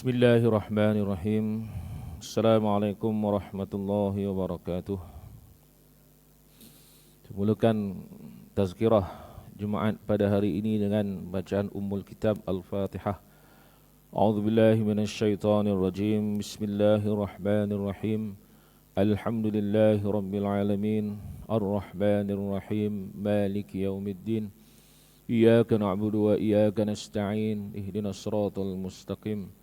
Bismillahirrahmanirrahim. Assalamualaikum warahmatullahi wabarakatuh. Mulakan tazkirah Jumaat pada hari ini dengan bacaan Ummul Kitab Al-Fatihah. A'udzubillahi minasyaitonir rajim. Bismillahirrahmanirrahim. Alhamdulillahi rabbil alamin. Ar-Rahmanir Rahim. Maliki yaumiddin. Iyyaka na'budu wa iyyaka nasta'in. Ihdinas siratal mustaqim.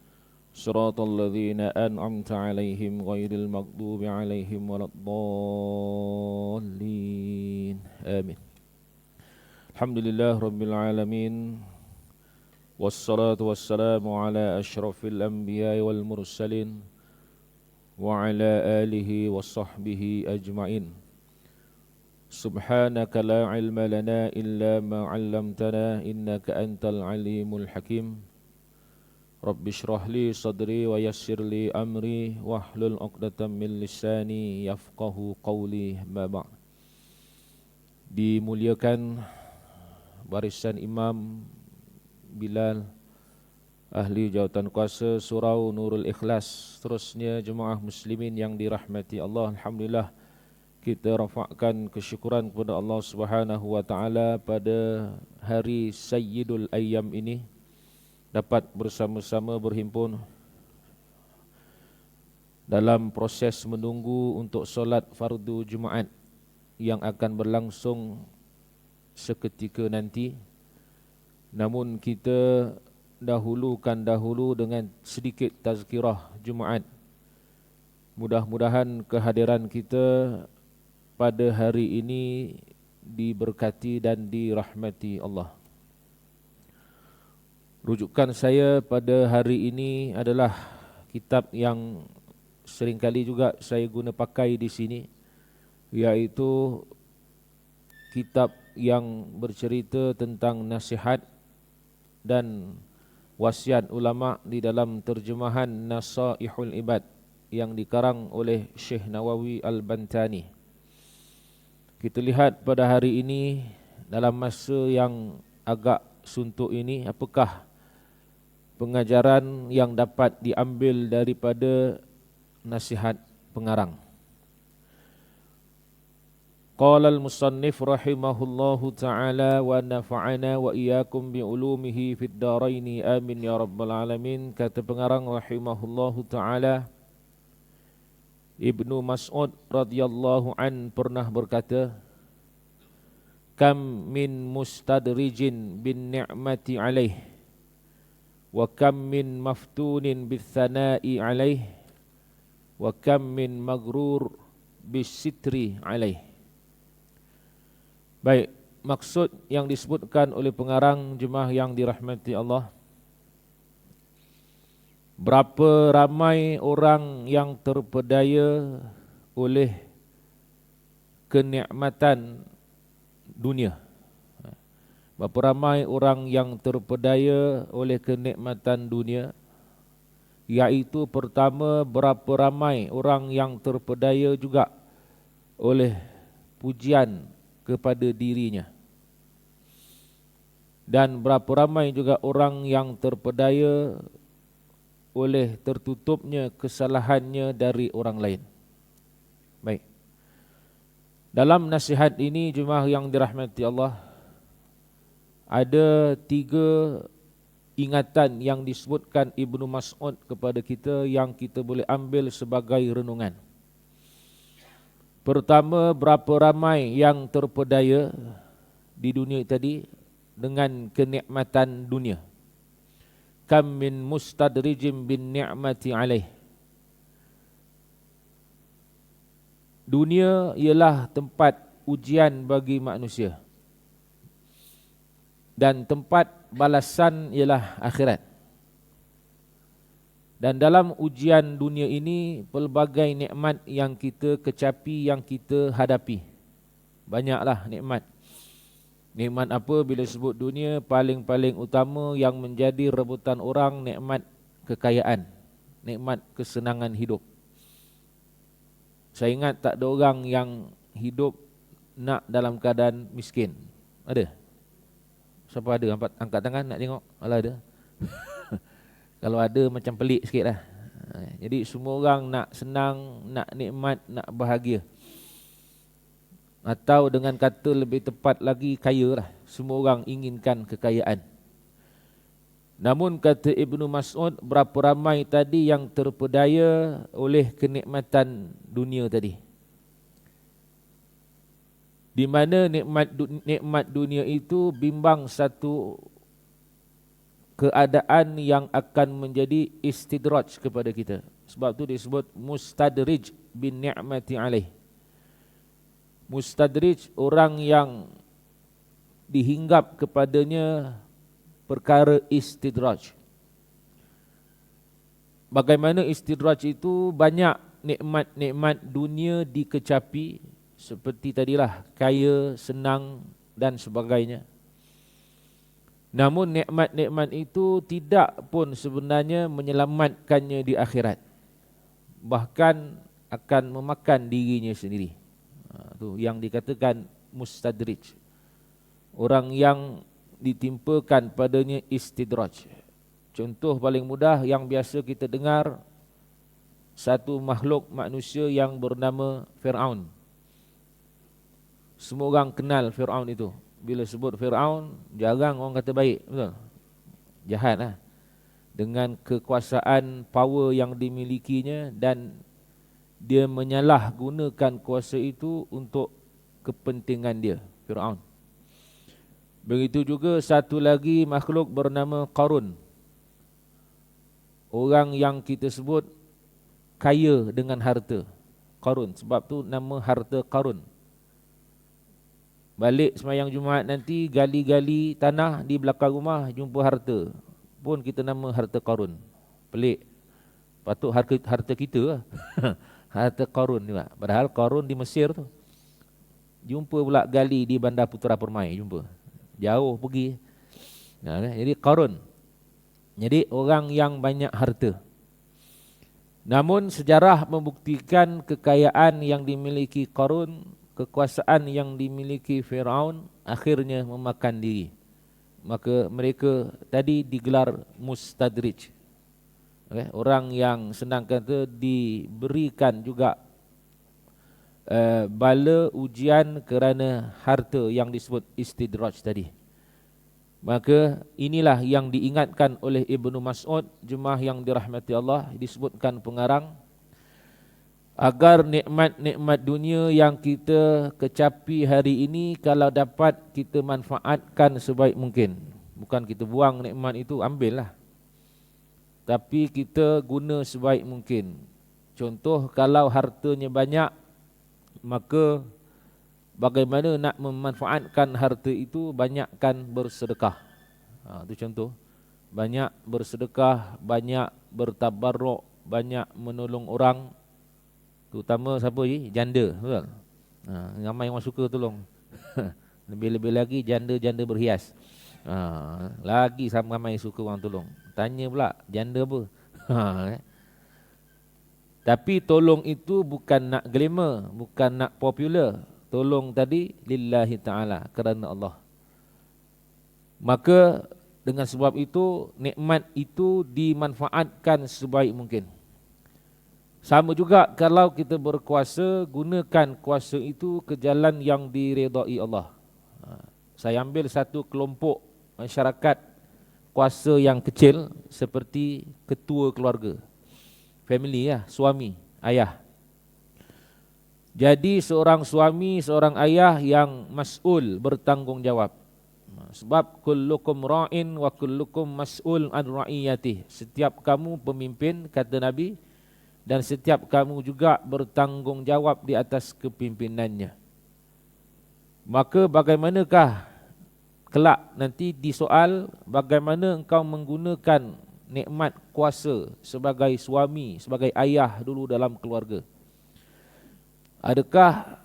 صراط الذين أنعمت عليهم غير المغضوب عليهم ولا الضالين آمين. الحمد لله رب العالمين والصلاة والسلام على أشرف الأنبياء والمرسلين وعلى آله وصحبه أجمعين. سبحانك لا علم لنا إلا ما علمتنا إنك أنت العليم الحكيم. Rabbi shrah li sadri wa yassir li amri wahlul 'uqdatam min lisani yafqahu qawli ma ba'd. Dimuliakan barisan Imam Bilal, ahli jawatan kuasa Surau Nurul Ikhlas, seterusnya jemaah muslimin yang dirahmati Allah. Alhamdulillah, kita rafa'kan kesyukuran kepada Allah Subhanahu wa taala pada hari Sayyidul Ayyam ini, dapat bersama-sama berhimpun dalam proses menunggu untuk solat fardu Jumaat yang akan berlangsung seketika nanti. Namun kita dahulukan dengan sedikit tazkirah Jumaat. Mudah-mudahan kehadiran kita pada hari ini diberkati dan dirahmati Allah. Rujukan saya pada hari ini adalah kitab yang seringkali juga saya guna pakai di sini, iaitu kitab yang bercerita tentang nasihat dan wasiat ulama di dalam terjemahan Nasaihul Ibad yang dikarang oleh Syekh Nawawi Al-Bantani. Kita lihat pada hari ini dalam masa yang agak suntuk ini, apakah pengajaran yang dapat diambil daripada nasihat pengarang. Qala al-musannif rahimahullahu ta'ala wa nafa'ana wa iyyakum bi ulumihi fid dharain amin ya rabbal alamin. Kata pengarang rahimahullahu ta'ala, Ibnu Mas'ud radhiyallahu an pernah berkata, kam min mustadrijin bin ni'mati alaih wa kam min maftunin bithana'i alaih wa kam min maghrur bisitri alaih. Baik, maksud yang disebutkan oleh pengarang, jemaah yang dirahmati Allah, berapa ramai orang yang terpedaya oleh kenikmatan dunia. Berapa ramai orang yang terpedaya oleh kenikmatan dunia, iaitu pertama, berapa ramai orang yang terpedaya juga oleh pujian kepada dirinya, dan berapa ramai juga orang yang terpedaya oleh tertutupnya kesalahannya dari orang lain. Baik, dalam nasihat ini jemaah yang dirahmati Allah, ada 3 ingatan yang disebutkan Ibnu Mas'ud kepada kita yang kita boleh ambil sebagai renungan. Pertama, berapa ramai yang terpedaya di dunia tadi dengan kenikmatan dunia. Kam min mustadrijim bin ni'mati alaih. Dunia ialah tempat ujian bagi manusia, dan tempat balasan ialah akhirat. Dan dalam ujian dunia ini, pelbagai nikmat yang kita kecapi, yang kita hadapi. Banyaklah nikmat. Nikmat apa bila sebut dunia? Paling-paling utama yang menjadi rebutan orang, nikmat kekayaan, nikmat kesenangan hidup. Saya ingat tak ada orang yang hidup nak dalam keadaan miskin. Ada? Siapa ada? Angkat tangan nak tengok. Alah, ada. Kalau ada macam pelik sikit lah. Jadi semua orang nak senang, nak nikmat, nak bahagia. Atau dengan kata lebih tepat lagi, kaya lah. Semua orang inginkan kekayaan. Namun kata Ibnu Mas'ud, berapa ramai tadi yang terpedaya oleh kenikmatan dunia tadi. Di mana nikmat dunia itu bimbang satu keadaan yang akan menjadi istidraj kepada kita. Sebab tu disebut mustadrij bin ni'mati alaih. Mustadrij, orang yang dihinggap kepadanya perkara istidraj. Bagaimana istidraj itu? Banyak nikmat-nikmat dunia dikecapi, seperti tadilah kaya, senang dan sebagainya. Namun nikmat-nikmat itu tidak pun sebenarnya menyelamatkannya di akhirat. Bahkan akan memakan dirinya sendiri. Itu yang dikatakan mustadrij. Orang yang ditimpakan padanya istidraj. Contoh paling mudah yang biasa kita dengar, satu makhluk manusia yang bernama Fir'aun. Semua orang kenal Fir'aun itu. Bila sebut Fir'aun, jarang orang kata baik, betul? Jahat lah. Dengan kekuasaan, power yang dimilikinya, dan dia menyalahgunakan kuasa itu untuk kepentingan dia, Fir'aun. Begitu juga satu lagi makhluk bernama Qarun. Orang yang kita sebut kaya dengan harta, Qarun. Sebab tu nama harta Qarun. Balik semayang Jumaat nanti, gali-gali tanah di belakang rumah, jumpa harta. Pun kita nama harta Qarun. Pelik. Patut harta kita lah. Harta Qarun juga. Padahal Qarun di Mesir tu. Jumpa pula gali di Bandar Putera Permai. Jumpa. Jauh pergi. Jadi Qarun. Jadi orang yang banyak harta. Namun sejarah membuktikan kekayaan yang dimiliki Qarun, kekuasaan yang dimiliki Fir'aun, akhirnya memakan diri. Maka mereka tadi digelar mustadrij. Orang yang senang kata diberikan juga bala ujian kerana harta yang disebut istidraj tadi. Maka inilah yang diingatkan oleh Ibnu Mas'ud, jemaah yang dirahmati Allah, disebutkan pengarang, agar nikmat-nikmat dunia yang kita kecapi hari ini, kalau dapat kita manfaatkan sebaik mungkin. Bukan kita buang nikmat itu, ambillah. Tapi kita guna sebaik mungkin. Contoh, kalau hartanya banyak, maka bagaimana nak memanfaatkan harta itu? Banyakkan bersedekah. Itu contoh. Banyak bersedekah, banyak bertabarruk, banyak menolong orang. Terutama siapa je? Janda, betul? Ramai orang suka tolong. Lebih-lebih lagi janda-janda berhias. Lagi ramai suka orang tolong. Tanya pula, janda apa? Tapi tolong itu bukan nak glamour, bukan nak popular. Tolong tadi lillahi ta'ala, kerana Allah. Maka dengan sebab itu, nikmat itu dimanfaatkan sebaik mungkin. Sama juga kalau kita berkuasa, gunakan kuasa itu ke jalan yang diredai Allah. Saya ambil satu kelompok masyarakat kuasa yang kecil, seperti ketua keluarga, family ya, suami, ayah. Jadi seorang suami, seorang ayah yang mas'ul, bertanggungjawab. Sebab kullukum ra'in wa kullukum mas'ul an ra'iyatih. Setiap kamu pemimpin, kata Nabi, dan setiap kamu juga bertanggungjawab di atas kepimpinannya. Maka bagaimanakah kelak nanti disoal, bagaimana engkau menggunakan nikmat kuasa sebagai suami, sebagai ayah dulu dalam keluarga? Adakah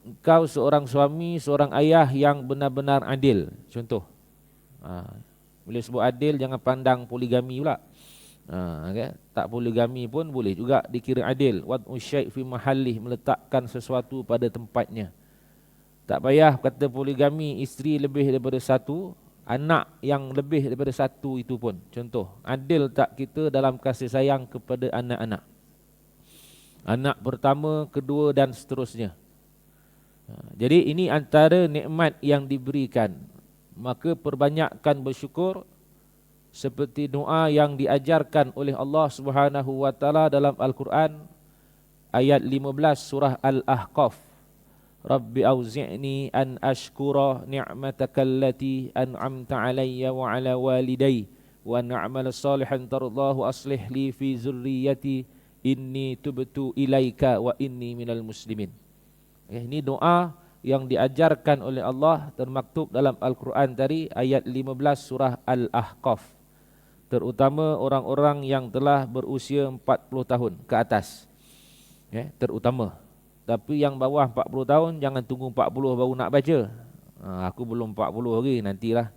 engkau seorang suami, seorang ayah yang benar-benar adil? Contoh, bila sebut adil, jangan pandang poligami pula. Tak poligami pun boleh juga dikira adil. Wad'u syai' fi mahallih, meletakkan sesuatu pada tempatnya. Tak payah kata poligami isteri lebih daripada satu, anak yang lebih daripada satu itu pun. Contoh, adil tak kita dalam kasih sayang kepada anak-anak? Anak pertama, kedua dan seterusnya. Jadi ini antara nikmat yang diberikan. Maka perbanyakkan bersyukur seperti doa yang diajarkan oleh Allah Subhanahu wa taala dalam Al-Quran ayat 15 surah Al-Ahqaf. Rabbi auzi'ni an ashkura ni'mataka allati an'amta alayya wa ala walidayya wa an a'mala salihan tardahu aslih li fi zurriyyati inni tubtu ilaika wa inni minal muslimin. Ini doa yang diajarkan oleh Allah termaktub dalam Al-Quran tadi ayat 15 surah Al-Ahqaf. Terutama orang-orang yang telah berusia 40 tahun ke atas. Terutama. Tapi yang bawah 40 tahun jangan tunggu 40 baru nak baca. Aku belum 40 lagi, nantilah.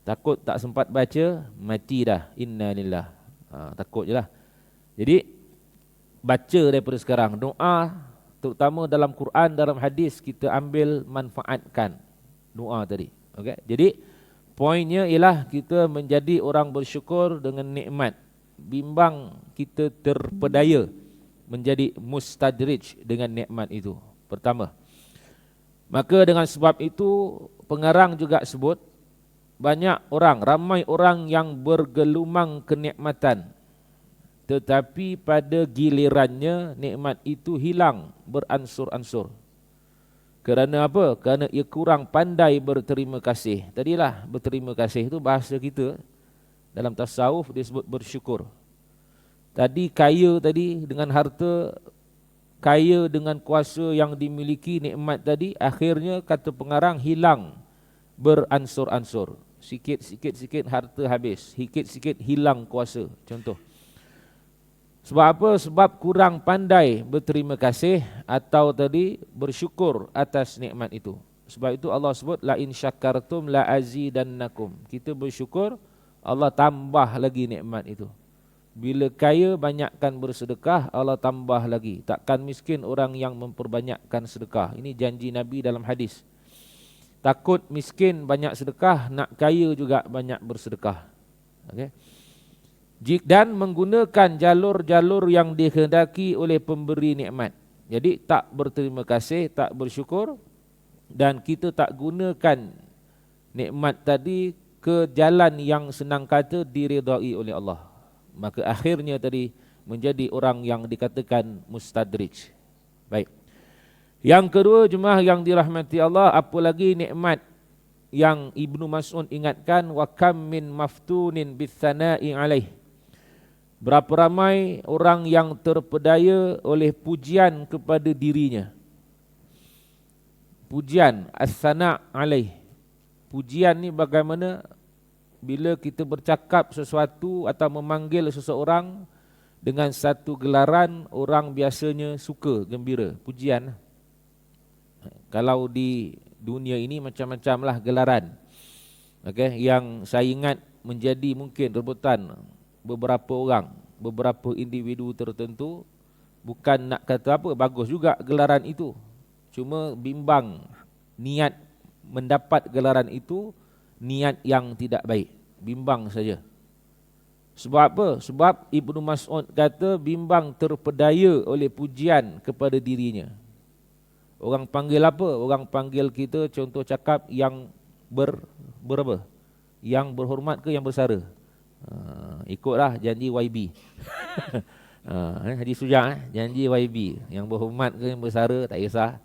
Takut tak sempat baca, mati dah. Inna lillah. Takut je lah. Jadi baca daripada sekarang. Doa terutama dalam Quran, dalam hadis, kita ambil manfaatkan doa tadi. Okay? Jadi poinnya ialah kita menjadi orang bersyukur dengan nikmat. Bimbang kita terpedaya menjadi mustadrij dengan nikmat itu. Pertama. Maka dengan sebab itu pengarang juga sebut banyak orang, ramai orang yang bergelumang kenikmatan, tetapi pada gilirannya nikmat itu hilang beransur-ansur. Kerana apa? Kerana ia kurang pandai berterima kasih. Tadilah berterima kasih itu bahasa kita dalam tasawuf disebut bersyukur. Tadi kaya tadi dengan harta, kaya dengan kuasa yang dimiliki nikmat tadi, akhirnya kata pengarang hilang beransur-ansur. Sikit-sikit harta habis, sikit-sikit hilang kuasa. Contoh. Sebab apa? Sebab kurang pandai berterima kasih atau tadi bersyukur atas nikmat itu. Sebab itu Allah sebut la in syakartum la azidannakum. Kita bersyukur, Allah tambah lagi nikmat itu. Bila kaya banyakkan bersedekah, Allah tambah lagi. Takkan miskin orang yang memperbanyakkan sedekah. Ini janji Nabi dalam hadis. Takut miskin banyak sedekah, nak kaya juga banyak bersedekah. Okay? Dan menggunakan jalur-jalur yang dikehendaki oleh pemberi nikmat. Jadi tak berterima kasih, tak bersyukur, dan kita tak gunakan nikmat tadi ke jalan yang senang kata diridai oleh Allah. Maka akhirnya tadi menjadi orang yang dikatakan mustadrij. Baik. Yang kedua, jemaah yang dirahmati Allah, apa lagi nikmat yang Ibnu Mas'ud ingatkan, wa kam min maftunin bitsana'i alaih. Berapa ramai orang yang terpedaya oleh pujian kepada dirinya. Pujian, as-sana' alaih. Pujian ni bagaimana bila kita bercakap sesuatu atau memanggil seseorang dengan satu gelaran, orang biasanya suka, gembira, pujian. Kalau di dunia ini macam-macam lah gelaran. Okay? Yang saya ingat menjadi mungkin rebutan beberapa orang, beberapa individu tertentu. Bukan nak kata apa, bagus juga gelaran itu. Cuma bimbang niat mendapat gelaran itu, niat yang tidak baik. Bimbang saja. Sebab apa? Sebab Ibnu Mas'ud kata bimbang terpedaya oleh pujian kepada dirinya. Orang panggil apa? Orang panggil kita contoh cakap yang berapa? Yang berhormat ke yang bersara? Ikutlah janji YB. Haji Sujang janji YB. Yang berhormat ke yang bersara tak kisah.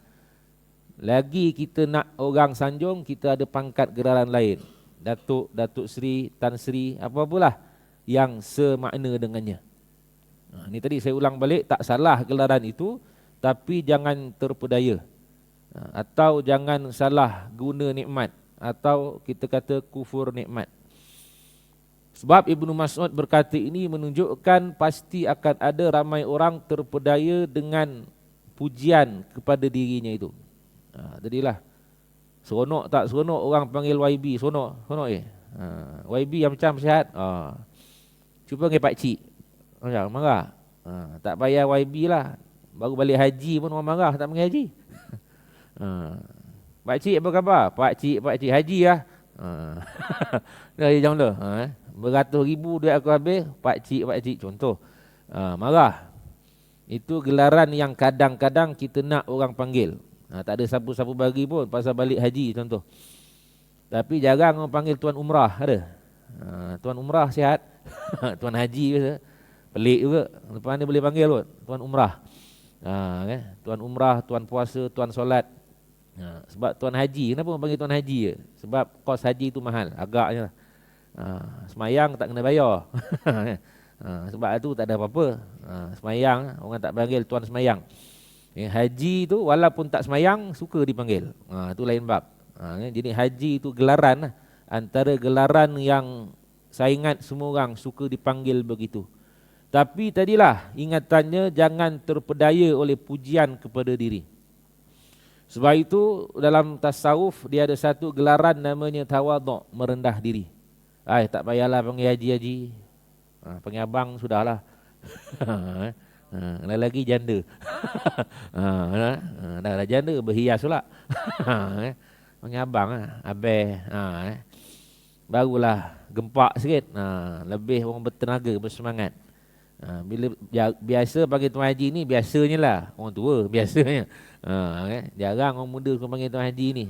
Lagi kita nak orang sanjung, kita ada pangkat gelaran lain. Datuk, Datuk Seri, Tan Sri, apa-apalah yang semakna dengannya. Ini tadi saya ulang balik, tak salah gelaran itu, tapi jangan terpedaya. Atau jangan salah guna nikmat, atau kita kata kufur nikmat. Sebab Ibnu Mas'ud berkata ini menunjukkan pasti akan ada ramai orang terpedaya dengan pujian kepada dirinya itu. Tadilah seronok tak seronok orang panggil YB, seronok YB yang macam sihat. Cuba dengan pakcik macam marah. Tak payah YB lah, baru balik haji pun orang marah tak pergi haji. Pakcik apa khabar? Pakcik haji lah. Dah jam dah. Beratus ribu duit aku habis, pak cik contoh. Marah. Itu gelaran yang kadang-kadang kita nak orang panggil. Tak ada siapa-siapa bagi pun pasal balik haji contoh. Tapi jarang orang panggil tuan umrah ada. Tuan umrah sihat. Tuan haji biasa. Pelik juga. Lepas ni boleh panggil pun tuan umrah. Tuan umrah, tuan puasa, tuan solat. Sebab tuan haji, kenapa orang panggil tuan haji je? Sebab kos haji tu mahal, agaknya. Semayang tak kena bayar. Sebab itu tak ada apa-apa. Semayang, orang tak panggil tuan semayang. Haji tu walaupun tak semayang, suka dipanggil. Itu lain bab. Jadi haji itu gelaran, antara gelaran yang saya ingat semua orang suka dipanggil begitu. Tapi tadilah ingatannya jangan terpedaya oleh pujian kepada diri. Sebab itu dalam tasawuf dia ada satu gelaran namanya tawaduk, merendah diri. Tak payahlah panggil haji-haji. Panggil abang sudahlah. Lagi janda. Dah janda berhias pula. Panggil abang abeh. Barulah gempak sikit. Lebih orang bertenaga, bersemangat. Bila biasa panggil tuan haji ni biasanya lah orang tua biasanya. Jarang orang muda panggil tuan haji ni.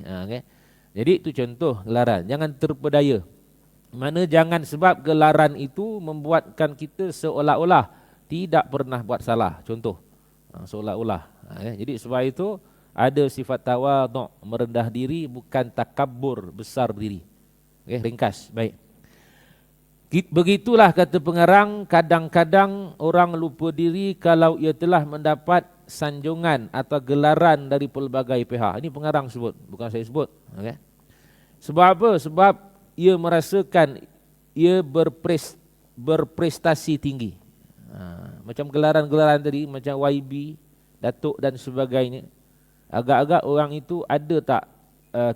Jadi itu contoh gelaran. Jangan terpedaya. Mana jangan sebab gelaran itu membuatkan kita seolah-olah tidak pernah buat salah. Contoh. Seolah-olah. Jadi sebab itu ada sifat tawaduk, merendah diri, bukan takabur, besar diri. Ringkas. Baik. Begitulah kata pengarang, kadang-kadang orang lupa diri kalau ia telah mendapat sanjungan atau gelaran dari pelbagai pihak. Ini pengarang sebut, bukan saya sebut. Sebab apa? Sebab ia merasakan ia berprestasi tinggi. Macam gelaran-gelaran tadi, macam YB, Datuk dan sebagainya. Agak-agak orang itu ada tak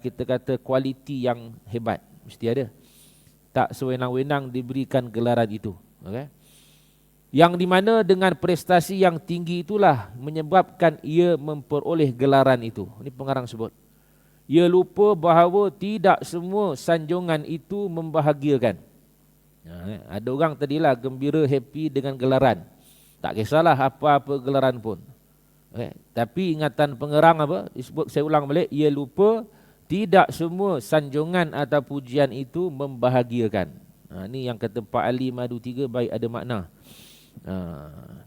kita kata kualiti yang hebat? Mesti ada. Tak sewenang-wenang diberikan gelaran itu. Yang dimana dengan prestasi yang tinggi itulah menyebabkan ia memperoleh gelaran itu. Ini pengarang sebut. Ia lupa bahawa tidak semua sanjungan itu membahagiakan. Ada orang tadilah gembira, happy dengan gelaran. Tak kisahlah apa-apa gelaran pun. Tapi ingatan pengarang apa? Disebut, saya ulang balik, ia lupa tidak semua sanjungan atau pujian itu membahagiakan. Ini yang kata Pak Ali Madu 3 baik ada makna.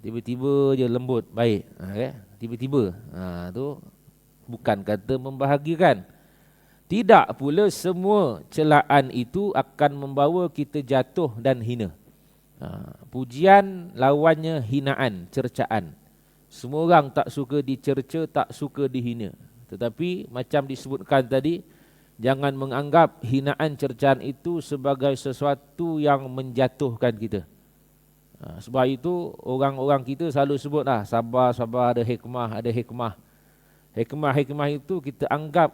Tiba-tiba je lembut, baik. Tiba-tiba. Tu bukan kata membahagiakan. Tidak pula semua celaan itu akan membawa kita jatuh dan hina. Pujian lawannya hinaan, cercaan. Semua orang tak suka dicerca, tak suka dihina. Tetapi macam disebutkan tadi, jangan menganggap hinaan cercaan itu sebagai sesuatu yang menjatuhkan kita. Sebab itu orang-orang kita selalu sebutlah sabar, ada hikmah, ada hikmah. Hikmah itu kita anggap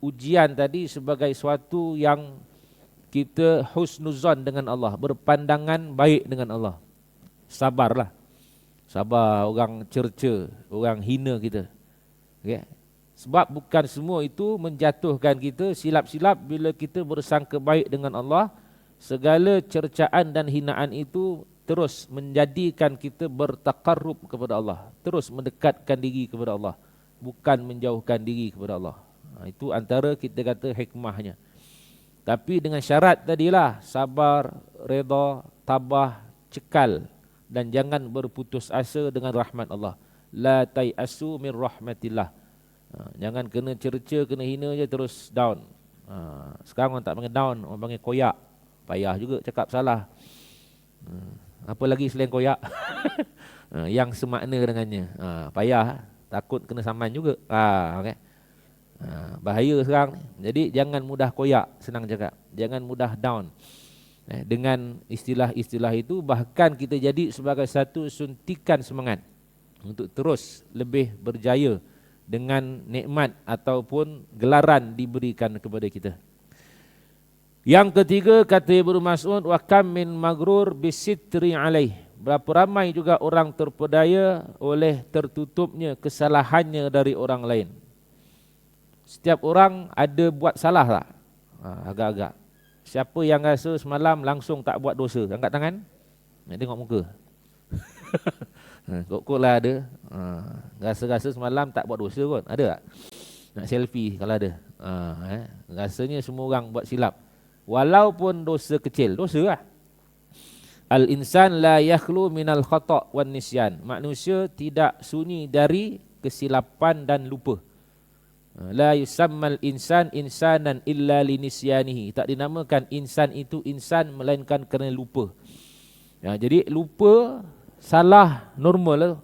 ujian tadi sebagai sesuatu yang kita husnuzan dengan Allah, berpandangan baik dengan Allah. Sabarlah. Sabar orang cerca, orang hina kita. Sebab bukan semua itu menjatuhkan kita. Silap-silap bila kita bersangka baik dengan Allah, segala cercaan dan hinaan itu terus menjadikan kita bertaqarrub kepada Allah, terus mendekatkan diri kepada Allah, bukan menjauhkan diri kepada Allah. Itu antara kita kata hikmahnya. Tapi dengan syarat tadilah, sabar, redha, tabah, cekal, dan jangan berputus asa dengan rahmat Allah. La tai'asu min rahmatillah. Jangan kena cerca, kena hina je terus down. Sekarang orang tak panggil down, orang panggil koyak. Payah juga cakap salah. Apa lagi selain koyak? Yang semakna dengannya. Payah, takut kena saman juga. Bahaya sekarang. Jadi jangan mudah koyak, senang cakap. Jangan mudah down. Dengan istilah-istilah itu bahkan kita jadi sebagai satu suntikan semangat untuk terus lebih berjaya dengan nikmat ataupun gelaran diberikan kepada kita. Yang ketiga kata Ibnu Mas'ud, wa kam min magrur bisitri alaih. Berapa ramai juga orang terpedaya oleh tertutupnya kesalahannya dari orang lain. Setiap orang ada buat salah tak? Agak-agak. Siapa yang rasa semalam langsung tak buat dosa? Angkat tangan. Nak tengok muka. Kok lah ada. Rasa-rasa semalam tak buat dosa kot. Ada tak? Nak selfie kalau ada. Rasanya semua orang buat silap. Walaupun dosa kecil. Dosa lah. Al-insan la yakhlu minal khata' wan nisyan. Manusia tidak sunyi dari kesilapan dan lupa. La yusammal insan insanan illa linisyanihi. Tak dinamakan insan itu insan melainkan kerana lupa. Jadi lupa, salah normal lah.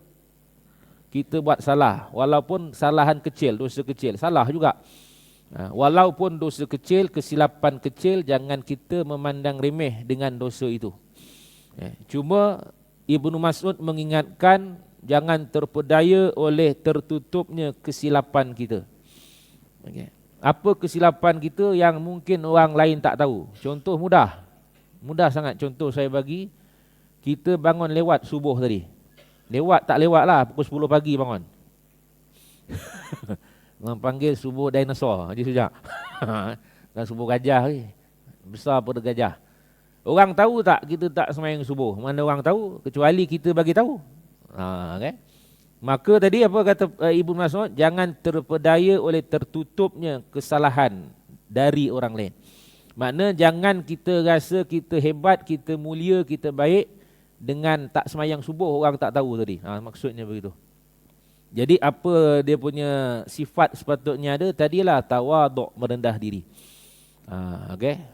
Kita buat salah, walaupun kesalahan kecil, dosa kecil, salah juga. Walaupun dosa kecil, kesilapan kecil, jangan kita memandang remeh dengan dosa itu. Cuma Ibnu Mas'ud mengingatkan jangan terpedaya oleh tertutupnya kesilapan kita. Apa kesilapan kita yang mungkin orang lain tak tahu? Contoh mudah sangat. Contoh saya bagi, kita bangun lewat subuh tadi. Lewat tak lewat lah, pukul 10 pagi bangun. Orang panggil subuh dinosaur, Haji Sujak. Dan subuh gajah ni, besar pada gajah. Orang tahu tak kita tak sembahyang subuh? Mana orang tahu, kecuali kita bagi tahu. Okay? Maka tadi apa kata Ibnu Mas'ud? Jangan terpedaya oleh tertutupnya kesalahan dari orang lain. Makna jangan kita rasa kita hebat, kita mulia, kita baik dengan tak sembahyang subuh orang tak tahu tadi. Maksudnya begitu. Jadi apa dia punya sifat sepatutnya ada? Tadilah tawaduk, merendah diri.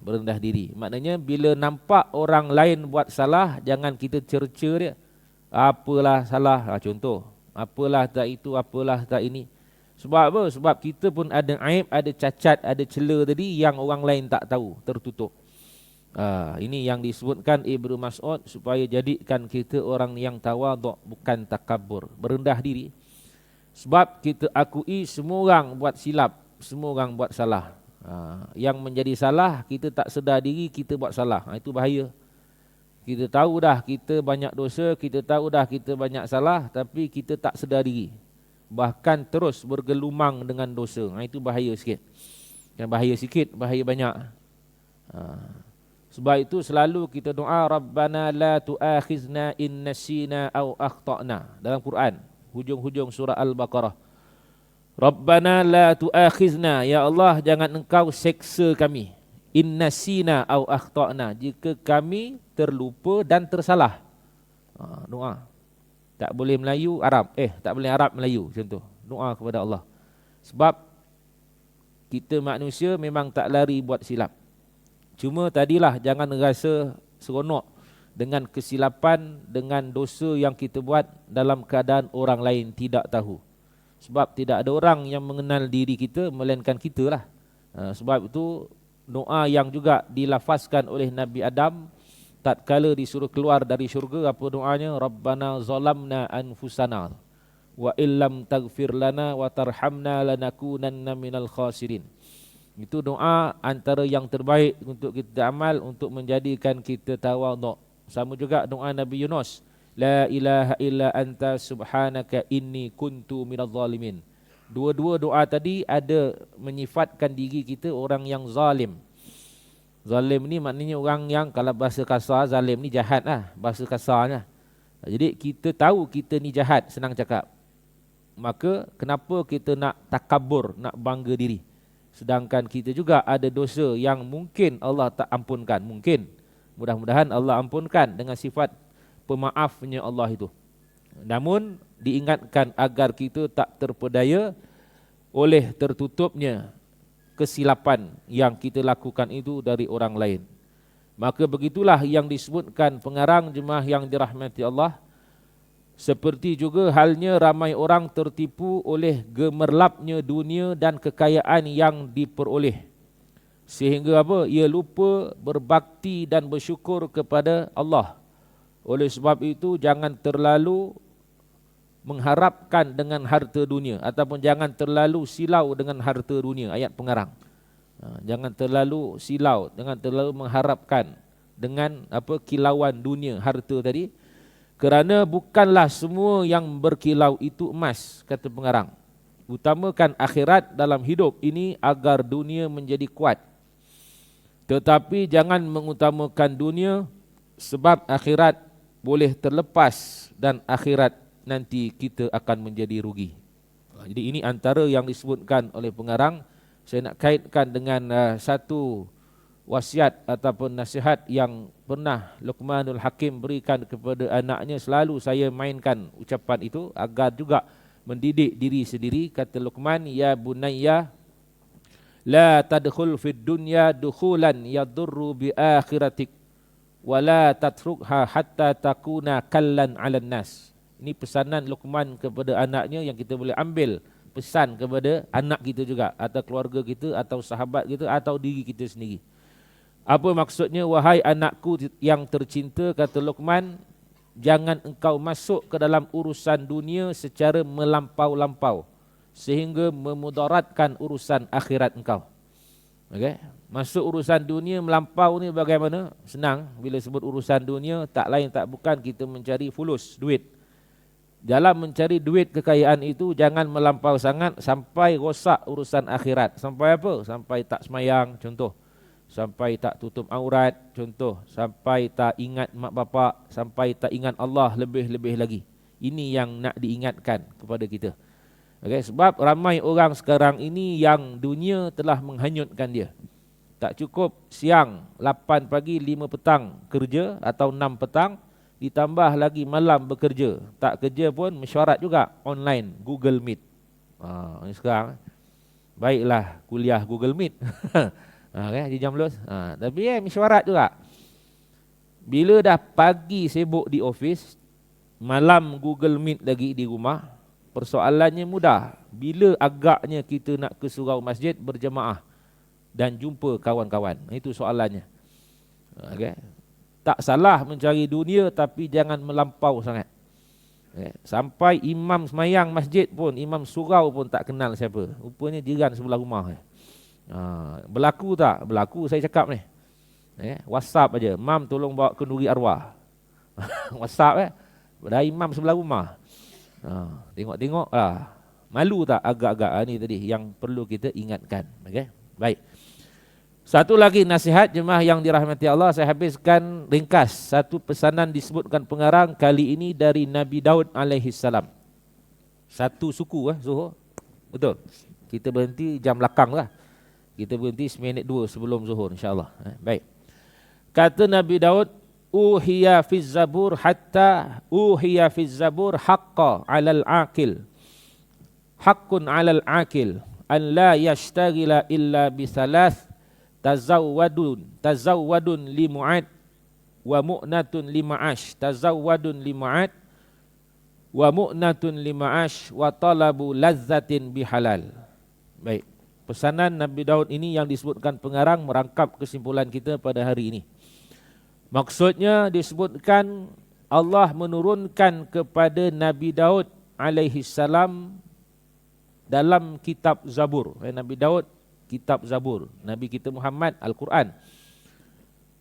Merendah diri. Maknanya bila nampak orang lain buat salah, jangan kita cerca dia. Apalah salah, contoh. Apalah tak itu, apalah tak ini. Sebab apa? Sebab kita pun ada aib, ada cacat, ada celah tadi yang orang lain tak tahu, tertutup. Ini yang disebutkan Ibnu Mas'ud supaya jadikan kita orang yang tawaduk, bukan takabur, berendah diri. Sebab kita akui semua orang buat silap, semua orang buat salah. Yang menjadi salah, kita tak sedar diri kita buat salah. Itu bahaya. Kita tahu dah kita banyak dosa, kita tahu dah kita banyak salah, tapi kita tak sedar diri. Bahkan terus bergelumang dengan dosa. Itu bahaya sikit. Yang bahaya sikit, bahaya banyak. Sebab itu selalu kita doa, Rabbana la tu'akhizna in nasina aw akhta'na. Dalam Quran, hujung-hujung surah Al-Baqarah. Rabbana la tu'akhizna, ya Allah jangan engkau seksa kami. In nasina aw akhta'na, jika kami terlupa dan tersalah. Doa. Tak boleh Melayu, Arab. Tak boleh Arab, Melayu. Contoh. Doa kepada Allah. Sebab kita manusia memang tak lari buat silap. Cuma tadilah jangan rasa seronok dengan kesilapan, dengan dosa yang kita buat dalam keadaan orang lain tidak tahu. Sebab tidak ada orang yang mengenal diri kita melainkan kita lah. Sebab itu doa yang juga dilafazkan oleh Nabi Adam tatkala disuruh keluar dari syurga, apa doanya? Rabbana zalamna anfusana wa illam taghfir lana wa tarhamna lanakunanna minal khasirin. Itu doa antara yang terbaik untuk kita amal untuk menjadikan kita tawaduk. Sama juga doa Nabi Yunus, la ilaha illa anta subhanaka inni kuntu minadh zalimin. Dua-dua doa tadi ada menyifatkan diri kita orang yang zalim. Zalim ni maknanya orang yang, kalau bahasa kasar, zalim ni jahat lah, bahasa kasarnya. Jadi kita tahu kita ni jahat, senang cakap. Maka kenapa kita nak takabur, nak bangga diri? Sedangkan kita juga ada dosa yang mungkin Allah tak ampunkan. Mungkin, mudah-mudahan Allah ampunkan dengan sifat pemaafnya Allah itu. Namun diingatkan agar kita tak terpedaya oleh tertutupnya kesilapan yang kita lakukan itu dari orang lain. Maka begitulah yang disebutkan pengarang jemaah yang dirahmati Allah. Seperti juga halnya ramai orang tertipu oleh gemerlapnya dunia dan kekayaan yang diperoleh. Sehingga apa? Ia lupa berbakti dan bersyukur kepada Allah. Oleh sebab itu jangan terlalu mengharapkan dengan harta dunia, ataupun jangan terlalu silau dengan harta dunia. Ayat pengarang. Jangan terlalu silau, jangan terlalu mengharapkan dengan kilauan dunia, harta tadi. Kerana bukanlah semua yang berkilau itu emas, kata pengarang. Utamakan akhirat dalam hidup ini agar dunia menjadi kuat. Tetapi jangan mengutamakan dunia, sebab akhirat boleh terlepas dan akhirat nanti kita akan menjadi rugi. Jadi ini antara yang disebutkan oleh pengarang. Saya nak kaitkan dengan satu wasiat ataupun nasihat yang pernah Luqmanul Hakim berikan kepada anaknya. Selalu saya mainkan ucapan itu agar juga mendidik diri sendiri. Kata Luqman, ya bunayya la tadkhul fid dunya dukhulan yadurru bi akhiratik wa la tatrukha hatta takuna kallan 'alan nas. Ini pesanan Luqman kepada anaknya yang kita boleh ambil pesan kepada anak kita juga, atau keluarga kita, atau sahabat kita, atau diri kita sendiri. Apa maksudnya? Wahai anakku yang tercinta, kata Luqman, jangan engkau masuk ke dalam urusan dunia secara melampau-lampau sehingga memudaratkan urusan akhirat engkau. Okey, masuk urusan dunia melampau ni bagaimana? Senang. Bila sebut urusan dunia, tak lain tak bukan kita mencari fulus, duit. Dalam mencari duit kekayaan itu jangan melampau sangat sampai rosak urusan akhirat. Sampai apa? Sampai tak semayang, contoh. Sampai tak tutup aurat, contoh. Sampai tak ingat mak bapak, sampai tak ingat Allah lebih-lebih lagi. Ini yang nak diingatkan kepada kita. Okay, sebab ramai orang sekarang ini yang dunia telah menghanyutkan dia. Tak cukup siang 8 pagi 5 petang kerja atau 6 petang, ditambah lagi malam bekerja. Tak kerja pun mesyuarat juga online, Google Meet. Ini sekarang baiklah kuliah Google Meet. Okay, jam lulus. Tapi mesyuarat juga. Bila dah pagi sibuk di office, malam Google Meet lagi di rumah, persoalannya mudah. Bila agaknya kita nak ke surau masjid berjemaah dan jumpa kawan-kawan? Itu soalannya. Okay. Tak salah mencari dunia, tapi jangan melampau sangat. Sampai imam semayang masjid pun, imam surau pun tak kenal siapa. Rupanya jiran sebelah rumah. Berlaku tak? Berlaku saya cakap ni. WhatsApp aja, mam tolong bawa kenduri arwah. WhatsApp dah imam sebelah rumah. Tengok-tengok lah. Malu tak agak-agak ni tadi yang perlu kita ingatkan. Okay? Baik. Satu lagi nasihat jemaah yang dirahmati Allah, saya habiskan ringkas. Satu pesanan disebutkan pengarang kali ini dari Nabi Daud alaihi salam. Satu suku Zuhur. Betul. Kita berhenti jam belakang lah. Kita berhenti seminit 2 sebelum Zuhur insya-Allah. Baik. Kata Nabi Daud, uhiya fiz zabur hatta uhiya fiz zabur haqqa 'alal aqil. Haqqun 'alal aqil an la yashtaghila illa bi thalath. Tazawwadun li mu'ad wa mu'natun li ma'ash. Tazawwadun li mu'ad wa mu'natun li ma'ash wa talabu lazzatin bihalal. Baik, pesanan Nabi Daud ini yang disebutkan pengarang merangkap kesimpulan kita pada hari ini. Maksudnya disebutkan Allah menurunkan kepada Nabi Daud alaihi salam dalam kitab Zabur. Nabi Daud kitab Zabur, Nabi kita Muhammad Al-Quran.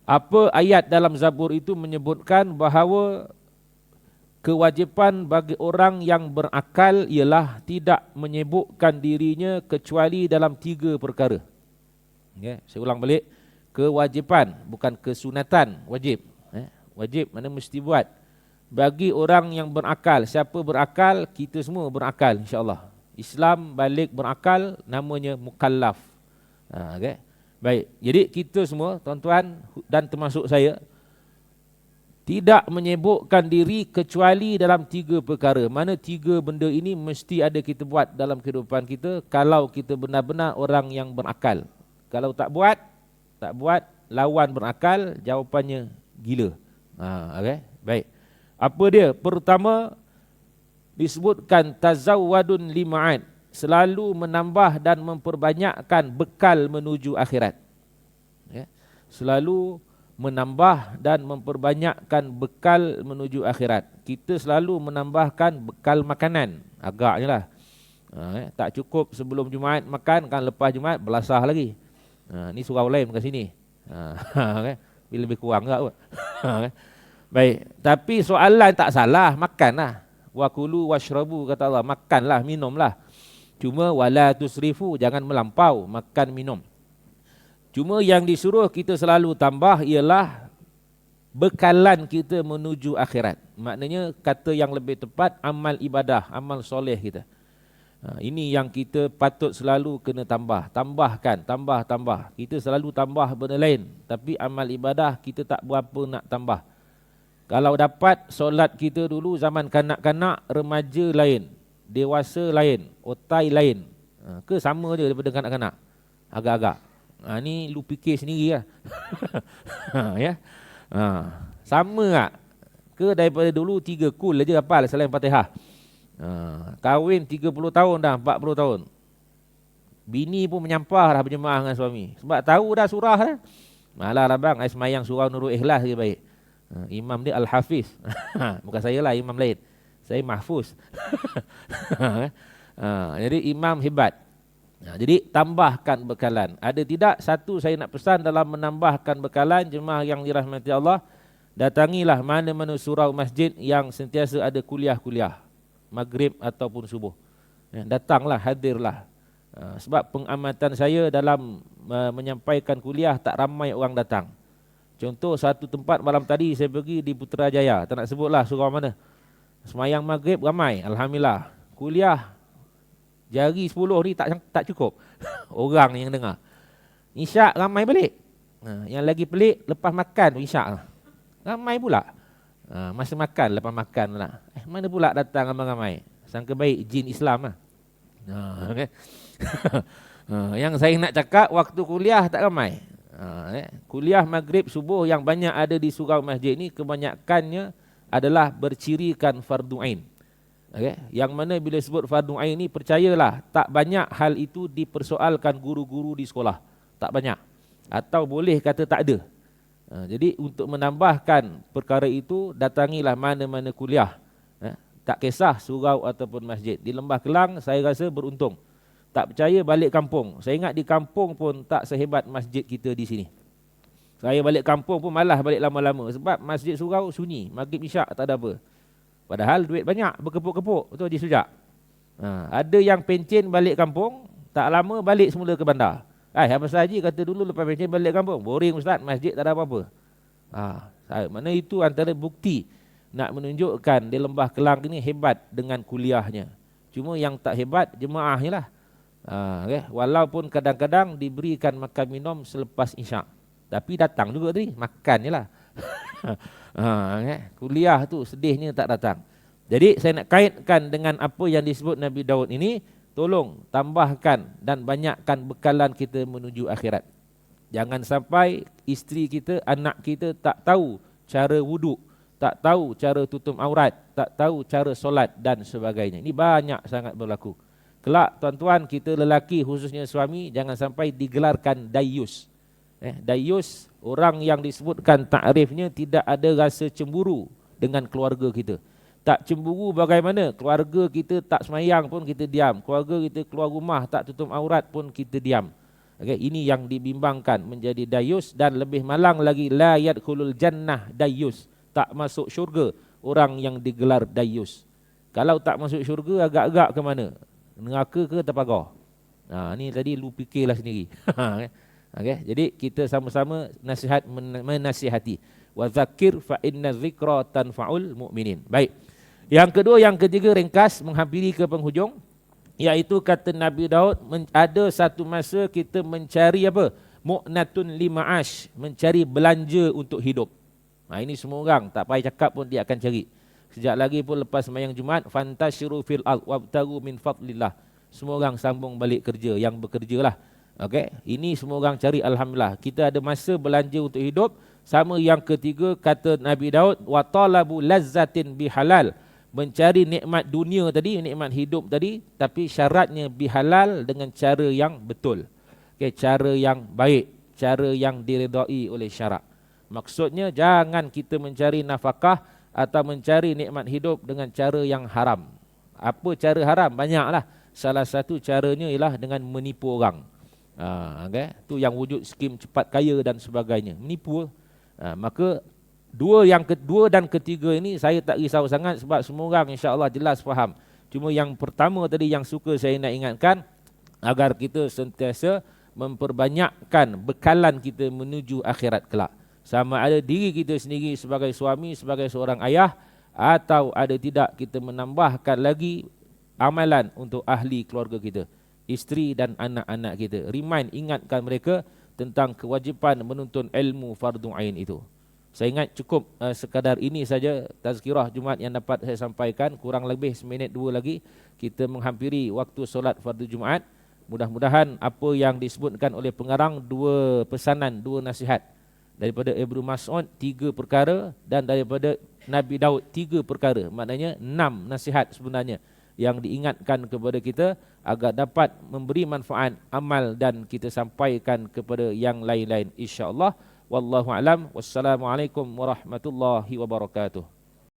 Apa ayat dalam Zabur itu menyebutkan bahawa kewajipan bagi orang yang berakal ialah tidak menyibukkan dirinya kecuali dalam 3 perkara. Saya ulang balik, kewajipan bukan kesunatan, wajib. Wajib mana mesti buat. Bagi orang yang berakal, siapa berakal? Kita semua berakal insya-Allah. Islam balik berakal namanya mukallaf. Okay. Baik, jadi kita semua tuan-tuan dan termasuk saya tidak menyibukkan diri kecuali dalam 3 perkara. Mana 3 benda ini mesti ada kita buat dalam kehidupan kita kalau kita benar-benar orang yang berakal. Kalau tak buat, lawan berakal, jawapannya gila. Okay. Baik. Apa dia? Pertama disebutkan tazawwadun lima'ad, selalu menambah dan memperbanyakkan bekal menuju akhirat. Selalu menambah dan memperbanyakkan bekal menuju akhirat. Kita selalu menambahkan bekal makanan. Agaknya lah. Tak cukup sebelum Jumaat makan, kan lepas Jumaat belasah lagi. Ni surau lain kat sini. Bila lebih kurang tak? Baik. Tapi soalan tak salah, makanlah. Wa kulu washrabu, kata Allah, makanlah, minumlah. Cuma wala tusrifu, jangan melampau makan minum. Cuma yang disuruh kita selalu tambah ialah bekalan kita menuju akhirat. Maknanya kata yang lebih tepat, amal ibadah, amal soleh kita. Ini yang kita patut selalu kena tambahkan, tambah. Kita selalu tambah benda lain, tapi amal ibadah kita tak berapa nak tambah. Kalau dapat solat kita dulu zaman kanak-kanak, remaja lain, dewasa lain, otai lain. Ke sama je daripada kanak-kanak? Agak-agak. Ni lu fikir sendiri lah. Ya. Sama tak? Ke daripada dulu 3 kul aja hafal selain Fatihah. Kahwin 30 tahun dah, 40 tahun. Bini pun menyampah dah berjemaah dengan suami. Sebab tahu dah surah dah. Malah lah bang, saya semayang surah Nurul Ikhlas je baik. Imam dia Al-Hafiz. Bukan saya lah, imam lain. Saya Mahfuz. Jadi imam hebat. Jadi tambahkan bekalan. Ada tidak satu saya nak pesan dalam menambahkan bekalan jemaah yang dirahmati Allah, datangilah mana-mana surau masjid yang sentiasa ada kuliah-kuliah, maghrib ataupun subuh. Datanglah, hadirlah. Sebab pengamatan saya dalam menyampaikan kuliah tak ramai orang datang. Contoh satu tempat malam tadi saya pergi di Putrajaya, tak nak sebutlah surau mana. Semayang maghrib ramai, alhamdulillah. Kuliah jari 10 ni tak cukup orang yang dengar. Isyak ramai balik. Yang lagi pelik lepas makan isyak lah. Ramai pula. Masa makan, lepas makan lah. Mana pula datang ramai-ramai? Sangka baik jin Islam lah. Okay. Yang saya nak cakap, waktu kuliah tak ramai. Kuliah maghrib subuh yang banyak ada di surau masjid ni kebanyakannya adalah bercirikan fardu ain. Okay. Yang mana bila sebut fardu ain ni, percayalah tak banyak hal itu dipersoalkan guru-guru di sekolah. Tak banyak. Atau boleh kata tak ada. Jadi untuk menambahkan perkara itu, datangilah mana-mana kuliah. Tak kisah surau ataupun masjid. Di Lembah Kelang saya rasa beruntung. Tak percaya balik kampung. Saya ingat di kampung pun tak sehebat masjid kita di sini. Saya balik kampung pun malah balik lama-lama. Sebab masjid surau sunyi. Maghrib isyak tak ada apa. Padahal duit banyak, berkepuk-kepuk. Betul Haji Sujak? Ada yang pencen balik kampung, tak lama balik semula ke bandar. Abang Haji kata dulu lepas pencen balik kampung. Boring Ustaz, masjid tak ada apa-apa. Mana itu antara bukti nak menunjukkan di Lembah Kelang ini hebat dengan kuliahnya. Cuma yang tak hebat jemaahnya lah. Okay. Walaupun kadang-kadang diberikan makan minum selepas isyak. Tapi datang juga tadi, makan je lah. Kuliah tu sedihnya tak datang. Jadi saya nak kaitkan dengan apa yang disebut Nabi Daud ini. Tolong tambahkan dan banyakkan bekalan kita menuju akhirat. Jangan sampai isteri kita, anak kita tak tahu cara wuduk, tak tahu cara tutup aurat, tak tahu cara solat dan sebagainya. Ini banyak sangat berlaku. Kelak tuan-tuan kita lelaki khususnya suami jangan sampai digelarkan dayus. Dayus, orang yang disebutkan takrifnya tidak ada rasa cemburu dengan keluarga kita. Tak cemburu bagaimana? Keluarga kita tak semayang pun kita diam. Keluarga kita keluar rumah tak tutup aurat pun kita diam. Okay, ini yang dibimbangkan menjadi dayus. Dan lebih malang lagi, la yadkhulul jannah dayus. Tak masuk syurga orang yang digelar dayus. Kalau tak masuk syurga agak-agak ke mana? Neraka ke terpagar? Ni tadi lu fikirlah sendiri. Okay, jadi kita sama-sama nasihat menasihati. Wa zakir fa inna dzikra tanfa'ul mu'minin. Baik. Yang kedua, yang ketiga ringkas menghampiri ke penghujung, iaitu kata Nabi Daud, ada satu masa kita mencari apa? Mu'natun lima'ash, mencari belanja untuk hidup. Ini semua orang tak payah cakap pun dia akan cari. Sejak lagi pun lepas sembahyang Jumaat, fantashiru fil ard wabtagu min fadlillah. Semua orang sambung balik kerja, yang bekerjalah. Okey, ini semua orang cari, alhamdulillah. Kita ada masa belanja untuk hidup. Sama yang ketiga kata Nabi Daud, wa talabu lazzatin bihalal, mencari nikmat dunia tadi, nikmat hidup tadi, tapi syaratnya bihalal, dengan cara yang betul. Okey, cara yang baik, cara yang diredai oleh syarak. Maksudnya jangan kita mencari nafkah atau mencari nikmat hidup dengan cara yang haram. Apa cara haram? Banyaklah. Salah satu caranya ialah dengan menipu orang. Okay? Itu yang wujud skim cepat kaya dan sebagainya. Menipu. Maka yang kedua dan ketiga ini saya tak risau sangat sebab semua orang insya-Allah jelas faham. Cuma yang pertama tadi yang suka saya nak ingatkan, agar kita sentiasa memperbanyakkan bekalan kita menuju akhirat kelak. Sama ada diri kita sendiri sebagai suami, sebagai seorang ayah, atau ada tidak kita menambahkan lagi amalan untuk ahli keluarga kita, isteri dan anak-anak kita. Ingatkan mereka tentang kewajipan menuntut ilmu fardu ain itu. Saya ingat cukup sekadar ini saja tazkirah Jumaat yang dapat saya sampaikan. Kurang lebih seminit dua lagi kita menghampiri waktu solat fardu Jumaat. Mudah-mudahan apa yang disebutkan oleh pengarang, dua pesanan, dua nasihat daripada Ibnu Mas'ud 3 perkara, dan daripada Nabi Daud 3 perkara, maknanya 6 nasihat sebenarnya yang diingatkan kepada kita agar dapat memberi manfaat amal dan kita sampaikan kepada yang lain-lain insya-Allah. Wallahu alam. Wassalamualaikum warahmatullahi wabarakatuh.